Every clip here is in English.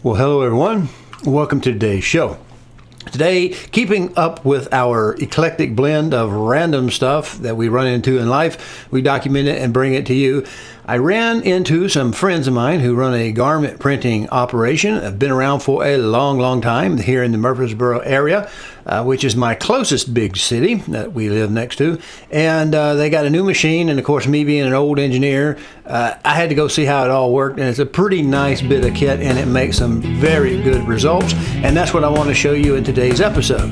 Well, hello everyone. Welcome to today's show. Today, keeping up with our eclectic blend of random stuff that we run into in life, we document it and bring it to you. I ran into some friends of mine who run a garment printing operation. Have been around for a long time here in the Murfreesboro area, which is my closest big city that we live next to. And they got a new machine, and of course, me being an old engineer, I had to go see how it all worked. And it's a pretty nice bit of kit, and it makes some very good results. And that's what I want to show you in today's episode.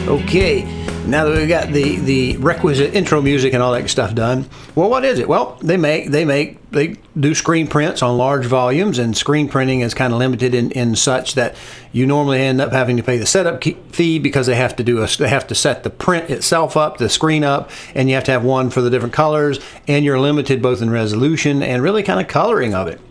Okay. Now that we've got the requisite intro music and all that stuff done, well, what is it? Well, they do screen prints on large volumes, and screen printing is kind of limited in such that you normally end up having to pay the setup fee because they have to set the print itself up, the screen up, and you have to have one for the different colors, and you're limited both in resolution and really kind of coloring of it.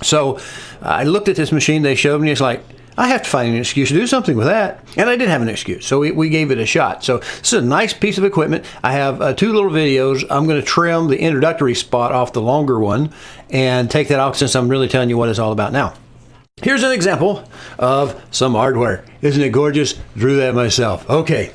So I looked at this machine they showed me. It's like, I have to find an excuse to do something with that. And I did have an excuse, so we gave it a shot. So this is a nice piece of equipment. I have two little videos. I'm going to trim the introductory spot off the longer one and take that off since I'm really telling you what it's all about now. Here's an example of some hardware. Isn't it gorgeous? Drew that myself. Okay.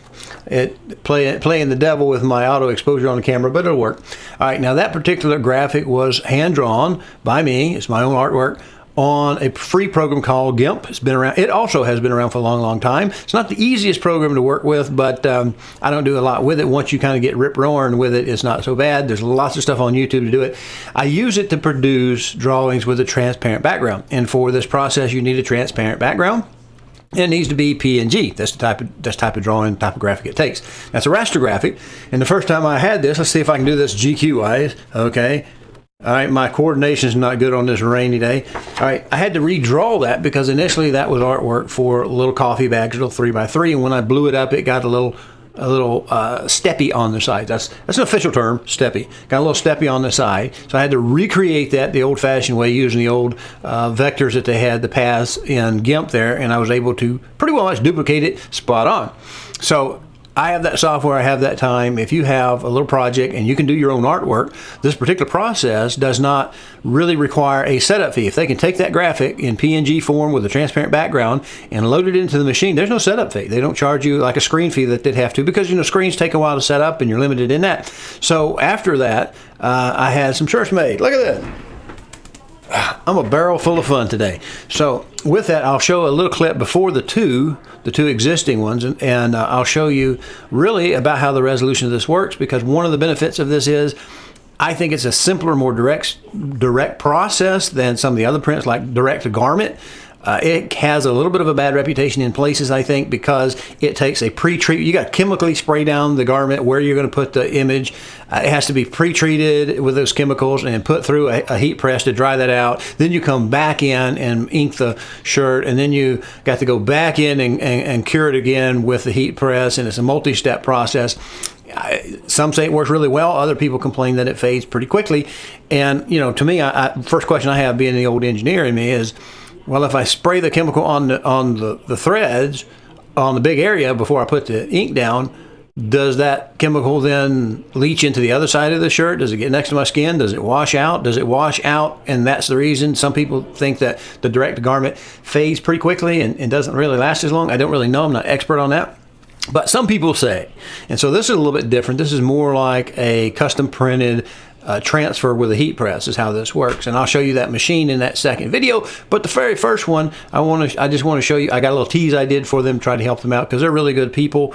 Playing the devil with my auto exposure on the camera, but it'll work. All right, now that particular graphic was hand-drawn by me. It's my own artwork on a free program called GIMP. It's been around. It also has been around for a long time. It's not the easiest program to work with, but I don't do a lot with it. Once you kind of get rip-roaring with it, it's not so bad. There's lots of stuff on YouTube to do it. I use it to produce drawings with a transparent background, and for this process, you need a transparent background. It needs to be PNG. That's the type of drawing, type of graphic it takes. That's a raster graphic. And the first time I had this, let's see if I can do this GQ-wise. Okay. All right, my coordination is not good on this rainy day. All right, I had to redraw that because initially that was artwork for little coffee bags, little 3x3, and when I blew it up, it got a little steppy on the side. That's an official term, steppy. Got a little steppy on the side, so I had to recreate that the old-fashioned way using the old vectors that they had, the paths in GIMP there, and I was able to pretty well much duplicate it spot on. So I have that software, I have that time. If you have a little project and you can do your own artwork, this particular process does not really require a setup fee. If they can take that graphic in PNG form with a transparent background and load it into the machine, there's no setup fee. They don't charge you like a screen fee that they'd have to, because screens take a while to set up and you're limited in that. So after that, I had some shirts made. Look at that. I'm a barrel full of fun today. So with that, I'll show a little clip before the two existing ones, and I'll show you really about how the resolution of this works, because one of the benefits of this is I think it's a simpler, more direct process than some of the other prints like direct to garment. It has a little bit of a bad reputation in places, I think, because it takes a pre-treat. You got to chemically spray down the garment where you're going to put the image. It has to be pre-treated with those chemicals and put through a heat press to dry that out. Then you come back in and ink the shirt, and then you got to go back in and cure it again with the heat press, and it's a multi-step process. Some say it works really well. Other people complain that it fades pretty quickly. And, to me, first question I have, being the old engineer in me, is, well, if I spray the chemical on the threads on the big area before I put the ink down, does that chemical then leach into the other side of the shirt? Does it get next to my skin? Does it wash out? Does it wash out? And that's the reason some people think that the direct garment fades pretty quickly and doesn't really last as long. I don't really know. I'm not an expert on that. But some people say. And so this is a little bit different. This is more like a custom printed transfer with a heat press is how this works, and I'll show you that machine in that second video. But the very first one, I just want to show you. I got a little tease I did for them, try to help them out, because they're really good people.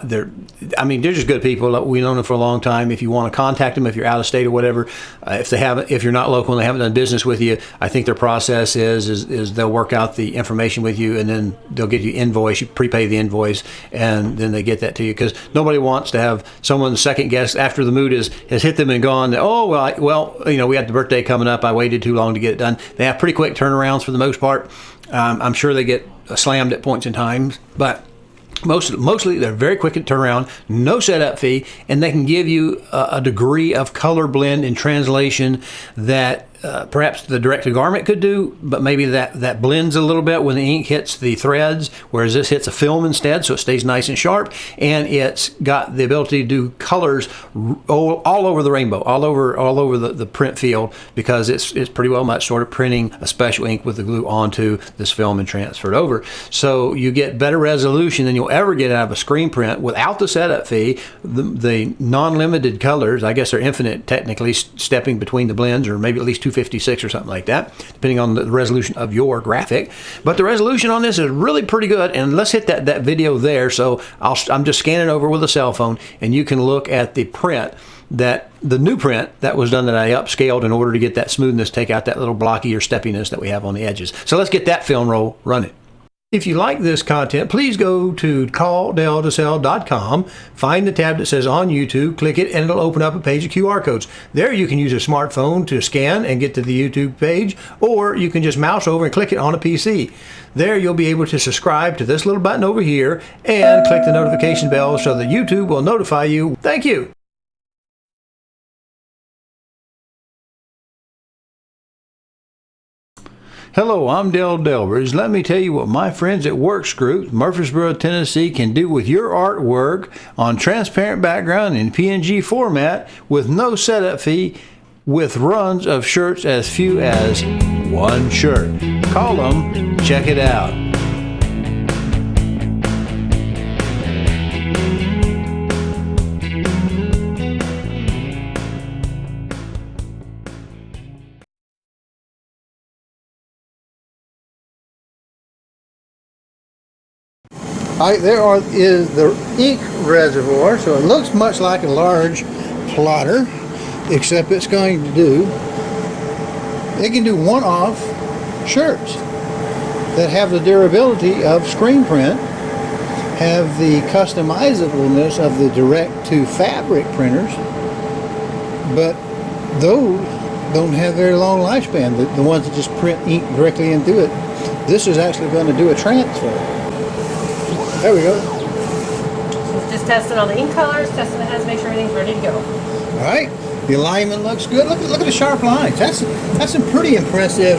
They're just good people. We've known them for a long time. If you want to contact them, if you're out of state or whatever, if you're not local and they haven't done business with you, I think their process is they'll work out the information with you, and then they'll get you invoice. You prepay the invoice, and then they get that to you, because nobody wants to have someone second guess after the mood has hit them and gone. Oh, we got the birthday coming up. I waited too long to get it done. They have pretty quick turnarounds for the most part. I'm sure they get slammed at points in time, but mostly they're very quick at turnaround, no setup fee, and they can give you a degree of color blend and translation that perhaps the direct-to-garment could do, but maybe that blends a little bit when the ink hits the threads, whereas this hits a film instead, so it stays nice and sharp, and it's got the ability to do colors all over the rainbow, all over the print field, because it's pretty well much sort of printing a special ink with the glue onto this film and transferred over. So you get better resolution than you'll ever get out of a screen print without the setup fee. The non-limited colors, I guess they're infinite technically, stepping between the blends, or maybe at least 256 or something like that, depending on the resolution of your graphic. But the resolution on this is really pretty good, and let's hit that video there. So I'm just scanning over with a cell phone, and you can look at the print, the new print that was done, that I upscaled in order to get that smoothness, take out that little blocky or steppiness that we have on the edges. So let's get that film roll running. If you like this content, please go to calldeltosell.com, find the tab that says on YouTube, click it, and it'll open up a page of QR codes. There you can use a smartphone to scan and get to the YouTube page, or you can just mouse over and click it on a PC. There you'll be able to subscribe to this little button over here and click the notification bell so that YouTube will notify you. Thank you. Hello, I'm Delbridge. Let me tell you what my friends at Worxgroup, Murfreesboro, Tennessee, can do with your artwork on transparent background in PNG format with no setup fee, with runs of shirts as few as one shirt. Call them, check it out. Alright, is the ink reservoir, so it looks much like a large plotter, except it can do one-off shirts that have the durability of screen print, have the customizableness of the direct-to-fabric printers, but those don't have very long lifespan, the ones that just print ink directly into it. This is actually going to do a transfer. There we go. So just testing all the ink colors, testing the heads, make sure everything's ready to go. All right, the alignment looks good. Look at the sharp lines. That's some pretty impressive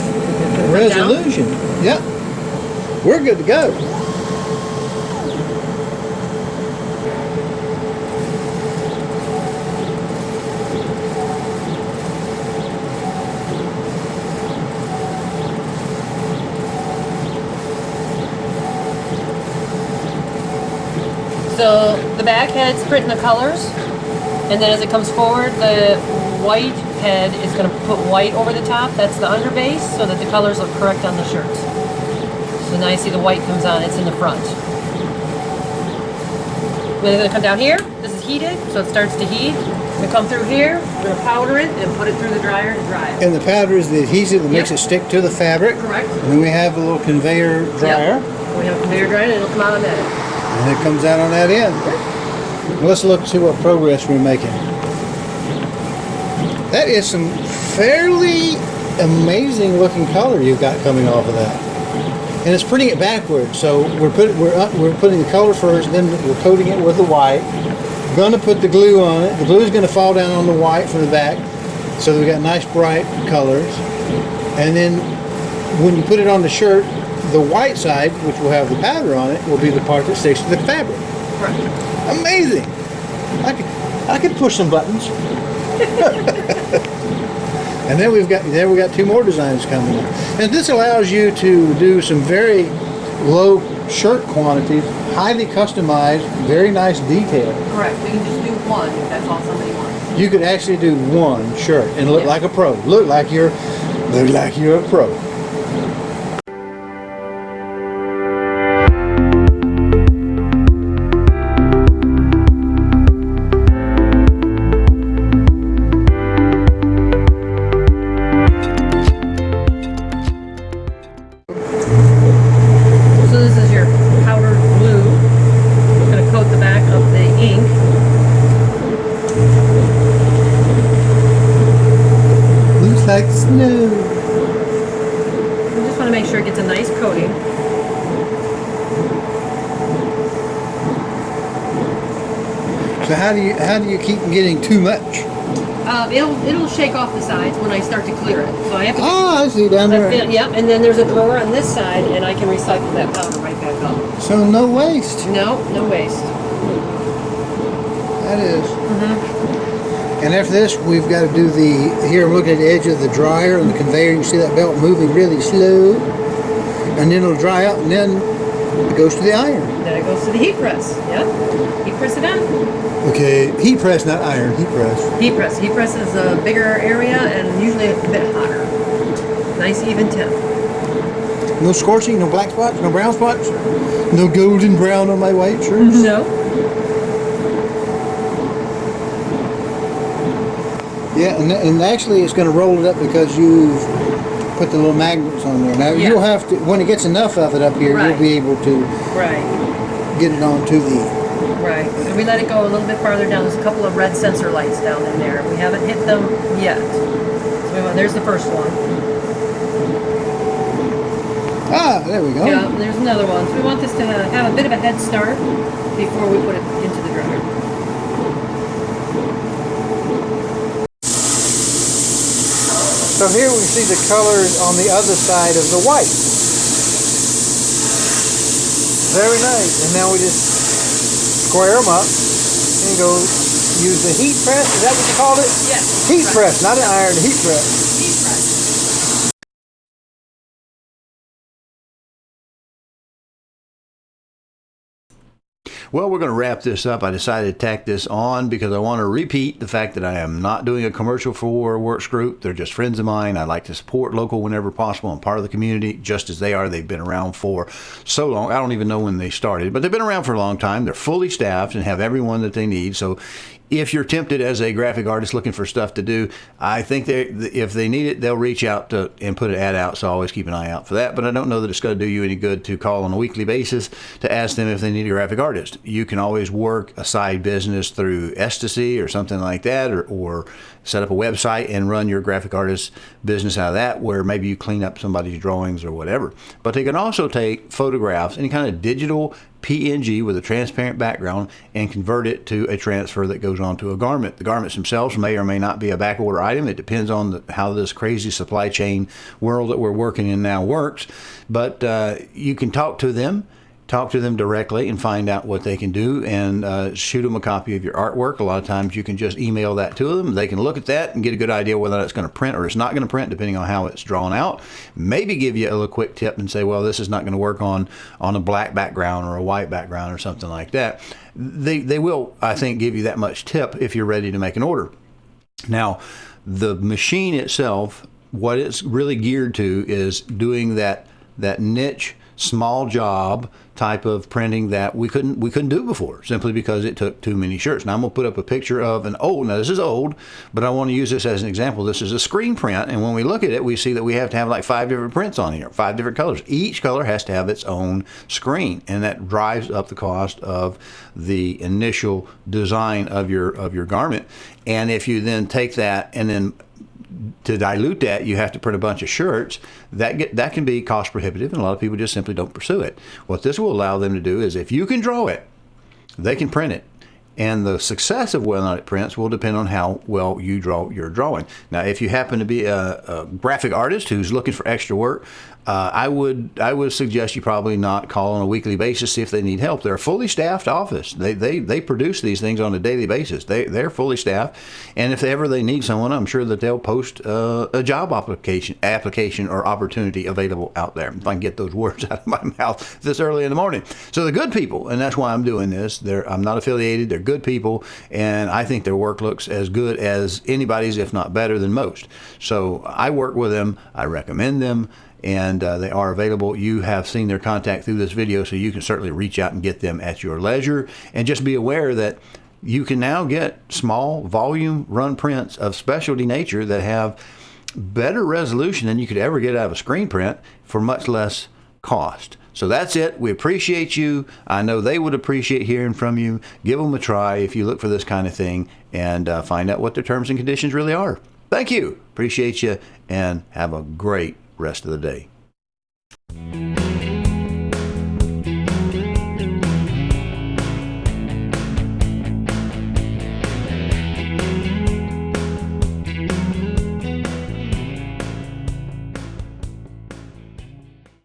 resolution. Yep, we're good to go. So the back head's printing the colors, and then as it comes forward, the white head is going to put white over the top. That's the underbase, so that the colors look correct on the shirts. So now you see the white comes on, it's in the front. We're going to come down here. This is heated, so it starts to heat. We come through here, we're going to powder it and put it through the dryer to dry it. And the powder is the adhesive that makes it stick to the fabric. Correct. And then we have a little conveyor dryer. Yep. We have a conveyor dryer, and it'll come out on that. And it comes out on that end. Let's look and see what progress we're making. That is some fairly amazing looking color you've got coming off of that. And it's printing it backwards. So we're putting the color first, then we're coating it with the white. We're going to put the glue on it. The glue is going to fall down on the white from the back, so that we got nice bright colors. And then when you put it on the shirt, the white side, which will have the powder on it, will be the part that sticks to the fabric. Right. Amazing! I could push some buttons. And then we got two more designs coming in. And this allows you to do some very low shirt quantities, highly customized, very nice detail. Correct. We can just do one if that's all somebody wants. You could actually do one shirt and look like a pro. Look like you're a pro. Like snow. We just want to make sure it gets a nice coating. So how do you keep getting too much? It'll shake off the sides when I start to clear it. So I have to. Ah, I see down there. Yep, and then there's a drawer on this side, and I can recycle that powder right back up. So no waste. No waste. That is. And after this, we've got to do here I'm looking at the edge of the dryer and the conveyor. You can see that belt moving really slow. And then it'll dry out, and then it goes to the iron. Then it goes to the heat press. Yep. Heat press it on. Okay, heat press, not iron, heat press. Heat press. Heat press is a bigger area and usually a bit hotter. Nice even temp. No scorching, no black spots, no brown spots, no golden brown on my white shirt. No. Yeah, and actually it's going to roll it up because you've put the little magnets on there. Now you'll have to, when it gets enough of it up here, you'll be able to get it onto the... Right, and we let it go a little bit farther down. There's a couple of red sensor lights down in there. We haven't hit them yet. So there's the first one. Ah, there we go. Yeah, there's another one. So we want this to have a bit of a head start before we put it into the dryer. So here we see the colors on the other side of the white. Very nice. And now we just square them up and go use the heat press. Is that what you called it? Yes. Heat press, not an iron, heat press. Heat press. Well, we're going to wrap this up. I decided to tack this on because I want to repeat the fact that I am not doing a commercial for Worxgroup. They're just friends of mine. I like to support local whenever possible. I'm part of the community just as they are. They've been around for so long. I don't even know when they started, but they've been around for a long time. They're fully staffed and have everyone that they need. So if you're tempted as a graphic artist looking for stuff to do, I think if they need it, they'll reach out and put an ad out. So always keep an eye out for that. But I don't know that it's going to do you any good to call on a weekly basis to ask them if they need a graphic artist. You can always work a side business through Ecstasy or something like that, or set up a website and run your graphic artist business out of that, where maybe you clean up somebody's drawings or whatever. But they can also take photographs, any kind of digital PNG with a transparent background, and convert it to a transfer that goes onto a garment. The garments themselves may or may not be a back order item. It depends on how this crazy supply chain world that we're working in now works. But you can talk to them directly and find out what they can do, and shoot them a copy of your artwork. A lot of times you can just email that to them. They can look at that and get a good idea whether it's going to print or it's not going to print, depending on how it's drawn out. Maybe give you a little quick tip and say, well, this is not going to work on a black background or a white background or something like that. They will, I think, give you that much tip if you're ready to make an order. Now, the machine itself, what it's really geared to is doing that niche, small job type of printing that we couldn't do before, simply because it took too many shirts. Now I'm going to put up a picture of now this is old, but I want to use this as an example. This is a screen print, and when we look at it, we see that we have to have like 5 different prints on here, 5 different colors. Each color has to have its own screen, and that drives up the cost of the initial design of your garment. And if you then take that and then to dilute that, you have to print a bunch of shirts. That can be cost prohibitive, and a lot of people just simply don't pursue it. What this will allow them to do is, if you can draw it, they can print it. And the success of whether or not it prints will depend on how well you draw your drawing. Now, if you happen to be a graphic artist who's looking for extra work, I would suggest you probably not call on a weekly basis, see if they need help. They're a fully staffed office. They produce these things on a daily basis. They're fully staffed, and if ever they need someone, I'm sure that they'll post a job application or opportunity available out there. If I can get those words out of my mouth this early in the morning. So they're good people, and that's why I'm doing this. I'm not affiliated. They're good people, and I think their work looks as good as anybody's, if not better than most. So I work with them. I recommend them. And they are available. You have seen their contact through this video, so you can certainly reach out and get them at your leisure. And just be aware that you can now get small volume run prints of specialty nature that have better resolution than you could ever get out of a screen print for much less cost. So that's it. We appreciate you. I know they would appreciate hearing from you. Give them a try if you look for this kind of thing, and find out what their terms and conditions really are. Thank you. Appreciate you, and have a great rest of the day.